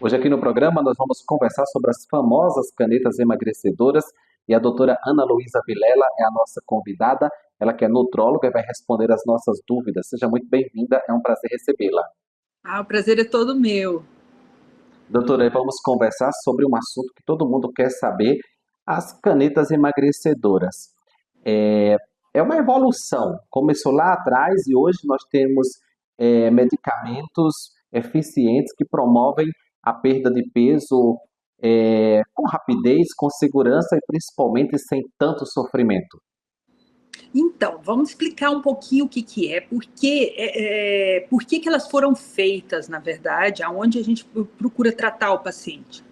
Hoje aqui no programa nós vamos conversar sobre as famosas canetas emagrecedoras e a doutora Ana Luísa Vilela é a nossa convidada, ela que é nutróloga e vai responder as nossas dúvidas. Seja muito bem-vinda, é um prazer recebê-la. O prazer é todo meu. Doutora, vamos conversar sobre um assunto que todo mundo quer saber, as canetas emagrecedoras. É uma evolução, começou lá atrás e hoje nós temos medicamentos eficientes que promovem a perda de peso com rapidez, com segurança e principalmente sem tanto sofrimento. Então, vamos explicar um pouquinho o que é, por que elas foram feitas, na verdade, aonde a gente procura tratar o paciente.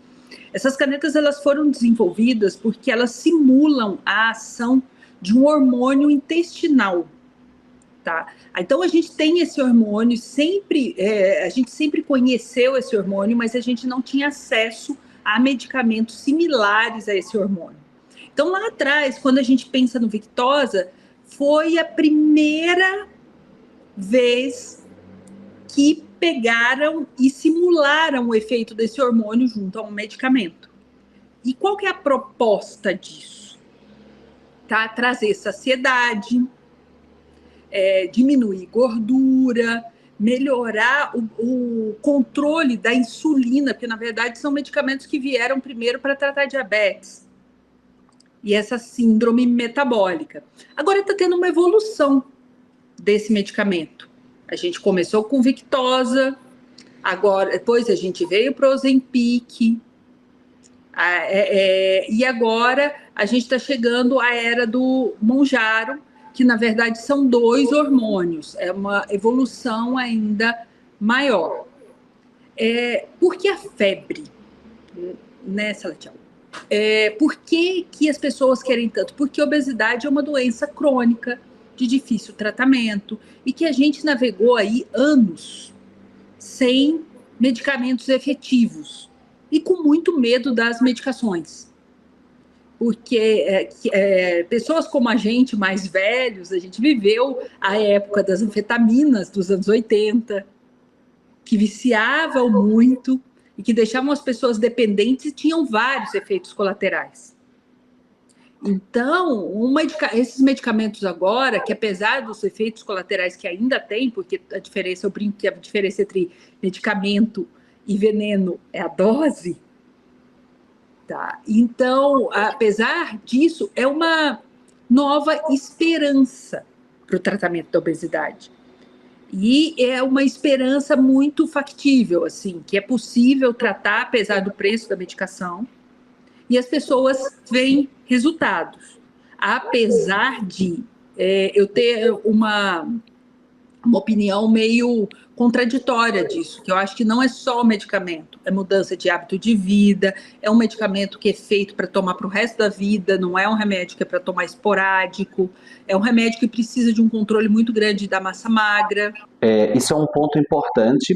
Essas canetas elas foram desenvolvidas porque elas simulam a ação de um hormônio intestinal. Tá? Então a gente tem esse hormônio, a gente sempre conheceu esse hormônio, mas a gente não tinha acesso a medicamentos similares a esse hormônio. Então lá atrás, quando a gente pensa no Victoza, foi a primeira vez que pegaram e simularam o efeito desse hormônio junto a um medicamento. E qual que é a proposta disso? Tá? Trazer saciedade, diminuir gordura, melhorar o controle da insulina, porque na verdade são medicamentos que vieram primeiro para tratar diabetes e essa síndrome metabólica. Agora está tendo uma evolução desse medicamento. A gente começou com Victoza, agora depois a gente veio para o Ozempic, e agora a gente está chegando à era do Mounjaro, que na verdade são 2 hormônios, é uma evolução ainda maior. Por que a febre, né, Salatiel? Por que as pessoas querem tanto? Porque a obesidade é uma doença crônica, de difícil tratamento, e que a gente navegou aí anos sem medicamentos efetivos e com muito medo das medicações. Porque pessoas como a gente, mais velhos, a gente viveu a época das anfetaminas dos anos 80, que viciavam muito e que deixavam as pessoas dependentes e tinham vários efeitos colaterais. Então, esses medicamentos agora, que apesar dos efeitos colaterais que ainda tem, porque a diferença, eu brinco que a diferença entre medicamento e veneno é a dose. Tá. Então, apesar disso, é uma nova esperança para o tratamento da obesidade. E é uma esperança muito factível, assim, que é possível tratar apesar do preço da medicação e as pessoas veem resultados. Apesar de eu ter uma opinião meio contraditória disso, que eu acho que não é só o medicamento, é mudança de hábito de vida, é um medicamento que é feito para tomar para o resto da vida, não é um remédio que é para tomar esporádico, é um remédio que precisa de um controle muito grande da massa magra. Isso é um ponto importante,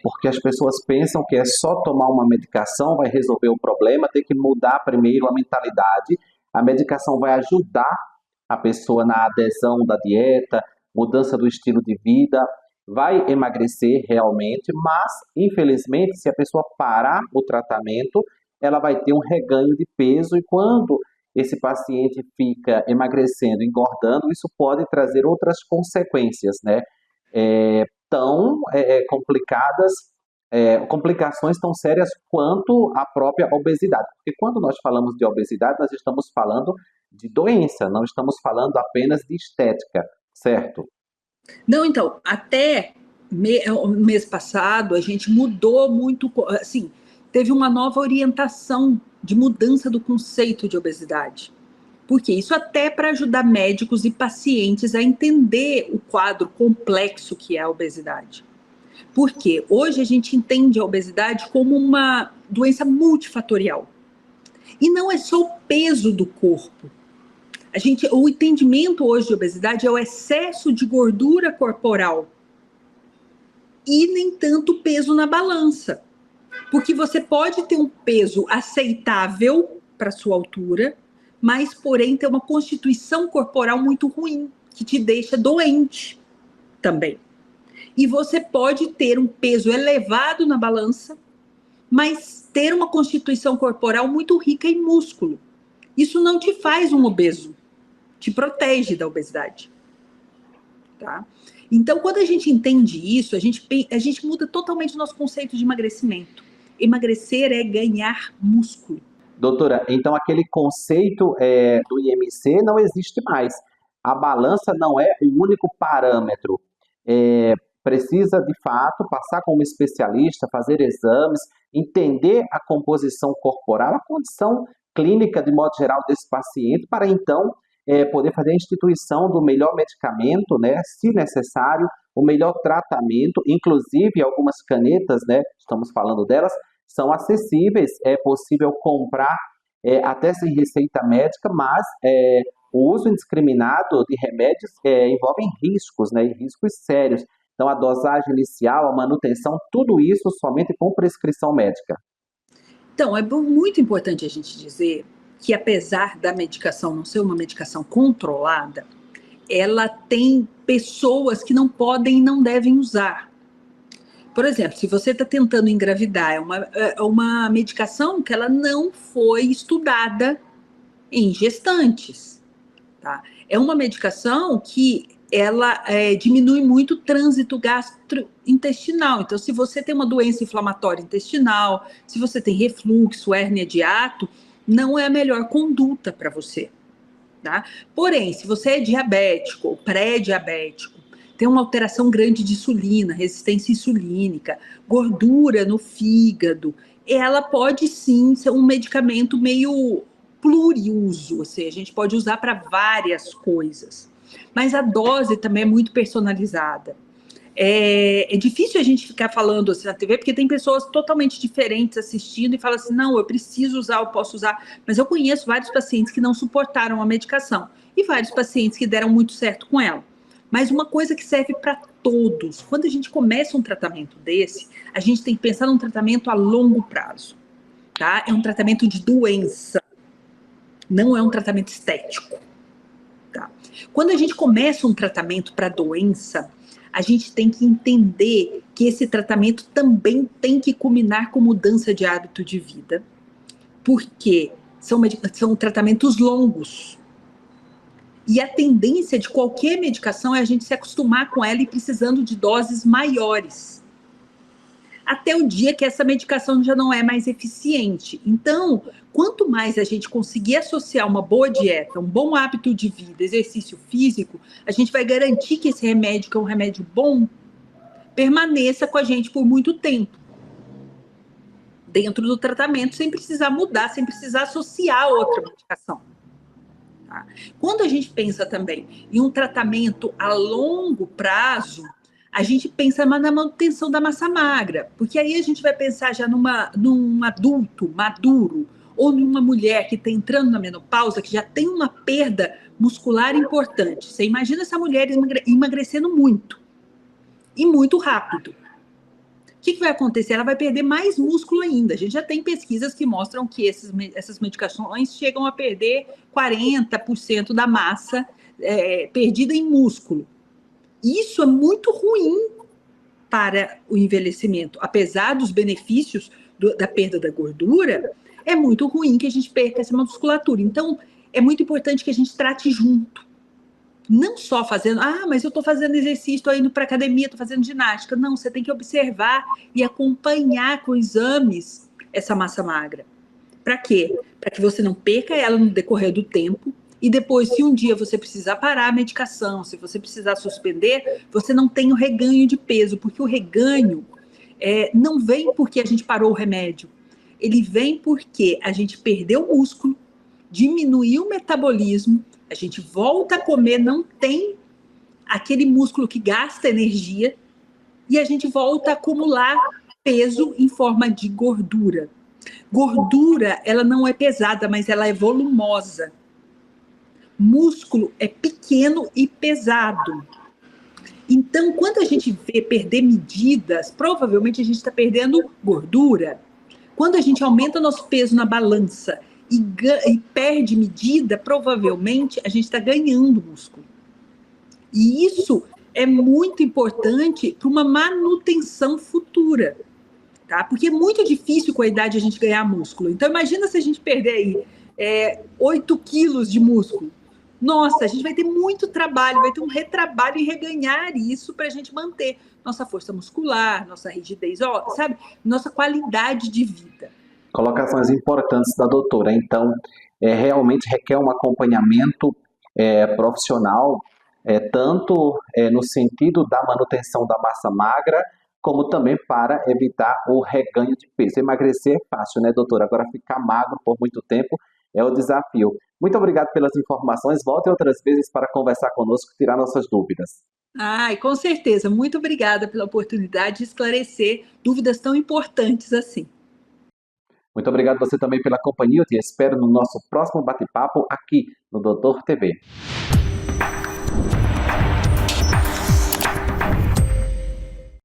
porque as pessoas pensam que é só tomar uma medicação, vai resolver o problema, tem que mudar primeiro a mentalidade, a medicação vai ajudar a pessoa na adesão da dieta, mudança do estilo de vida, vai emagrecer realmente, mas, infelizmente, se a pessoa parar o tratamento, ela vai ter um reganho de peso e quando esse paciente fica emagrecendo, engordando, isso pode trazer outras consequências, né? Tão complicadas, complicações tão sérias quanto a própria obesidade. Porque quando nós falamos de obesidade, nós estamos falando de doença, não estamos falando apenas de estética, certo? Não, então, até o mês passado, a gente mudou muito, assim, teve uma nova orientação de mudança do conceito de obesidade. Por quê? Isso até para ajudar médicos e pacientes a entender o quadro complexo que é a obesidade. Porque hoje a gente entende a obesidade como uma doença multifatorial. E não é só o peso do corpo. O entendimento hoje de obesidade é o excesso de gordura corporal e nem tanto peso na balança. Porque você pode ter um peso aceitável para sua altura, mas, porém, ter uma constituição corporal muito ruim, que te deixa doente também. E você pode ter um peso elevado na balança mas ter uma constituição corporal muito rica em músculo. Isso não te faz um obeso, te protege da obesidade. Tá? Então, quando a gente entende isso, a gente muda totalmente o nosso conceito de emagrecimento. Emagrecer é ganhar músculo. Doutora, então aquele conceito do IMC não existe mais. A balança não é o único parâmetro. Precisa, de fato, passar com um especialista, fazer exames, entender a composição corporal, a condição clínica, de modo geral, desse paciente, para então poder fazer a instituição do melhor medicamento, né, se necessário, o melhor tratamento, inclusive algumas canetas, né, estamos falando delas, são acessíveis, é possível comprar até sem receita médica, mas o uso indiscriminado de remédios envolve riscos, né, riscos sérios. Então, a dosagem inicial, a manutenção, tudo isso somente com prescrição médica. Então, é muito importante a gente dizer que, apesar da medicação não ser uma medicação controlada, ela tem pessoas que não podem e não devem usar. Por exemplo, se você está tentando engravidar, é uma medicação que ela não foi estudada em gestantes. Tá? É uma medicação que ela diminui muito o trânsito gastrointestinal. Então, se você tem uma doença inflamatória intestinal, se você tem refluxo, hérnia de hiato, não é a melhor conduta para você. Tá? Porém, se você é diabético ou pré-diabético, tem uma alteração grande de insulina, resistência insulínica, gordura no fígado, ela pode sim ser um medicamento meio pluriuso, ou seja, a gente pode usar para várias coisas. Mas a dose também é muito personalizada. É difícil a gente ficar falando assim na TV, porque tem pessoas totalmente diferentes assistindo e falam assim, não, eu preciso usar, eu posso usar. Mas eu conheço vários pacientes que não suportaram a medicação e vários pacientes que deram muito certo com ela. Mas uma coisa que serve para todos, quando a gente começa um tratamento desse, a gente tem que pensar num tratamento a longo prazo. Tá? É um tratamento de doença, não é um tratamento estético. Tá? Quando a gente começa um tratamento para doença, a gente tem que entender que esse tratamento também tem que culminar com mudança de hábito de vida, porque são tratamentos longos. E a tendência de qualquer medicação é a gente se acostumar com ela e precisando de doses maiores. Até o dia que essa medicação já não é mais eficiente. Então, quanto mais a gente conseguir associar uma boa dieta, um bom hábito de vida, exercício físico, a gente vai garantir que esse remédio, que é um remédio bom, permaneça com a gente por muito tempo. Dentro do tratamento, sem precisar mudar, sem precisar associar outra medicação. Tá? Quando a gente pensa também em um tratamento a longo prazo, a gente pensa na manutenção da massa magra, porque aí a gente vai pensar já num adulto maduro ou numa mulher que está entrando na menopausa, que já tem uma perda muscular importante. Você imagina essa mulher emagrecendo muito e muito rápido. O que vai acontecer? Ela vai perder mais músculo ainda. A gente já tem pesquisas que mostram que essas medicações chegam a perder 40% da massa perdida em músculo. Isso é muito ruim para o envelhecimento. Apesar dos benefícios da perda da gordura, é muito ruim que a gente perca essa musculatura. Então, é muito importante que a gente trate junto. Não só fazendo, mas eu estou fazendo exercício, estou indo para academia, estou fazendo ginástica. Não, você tem que observar e acompanhar com exames essa massa magra. Para quê? Para que você não perca ela no decorrer do tempo e depois, se um dia você precisar parar a medicação, se você precisar suspender, você não tem o reganho de peso, porque o reganho não vem porque a gente parou o remédio. Ele vem porque a gente perdeu o músculo, diminuiu o metabolismo, a gente volta a comer, não tem aquele músculo que gasta energia e a gente volta a acumular peso em forma de gordura. Gordura, ela não é pesada, mas ela é volumosa. Músculo é pequeno e pesado. Então, quando a gente vê perder medidas, provavelmente a gente está perdendo gordura. Quando a gente aumenta nosso peso na balança e perde medida, provavelmente a gente está ganhando músculo. E isso é muito importante para uma manutenção futura. tá? Porque é muito difícil com a idade a gente ganhar músculo. Então, imagina se a gente perder aí 8 quilos de músculo. Nossa, a gente vai ter muito trabalho, vai ter um retrabalho em reganhar isso para a gente manter nossa força muscular, nossa rigidez, ó, sabe? Nossa qualidade de vida. Colocações importantes da doutora. Então, realmente requer um acompanhamento profissional, tanto no sentido da manutenção da massa magra, como também para evitar o reganho de peso. Emagrecer é fácil, né, doutora? Agora, ficar magro por muito tempo é o desafio. Muito obrigado pelas informações. Volte outras vezes para conversar conosco e tirar nossas dúvidas. Ai, com certeza. Muito obrigada pela oportunidade de esclarecer dúvidas tão importantes assim. Muito obrigado você também pela companhia. Eu te espero no nosso próximo bate-papo aqui no Doutor TV.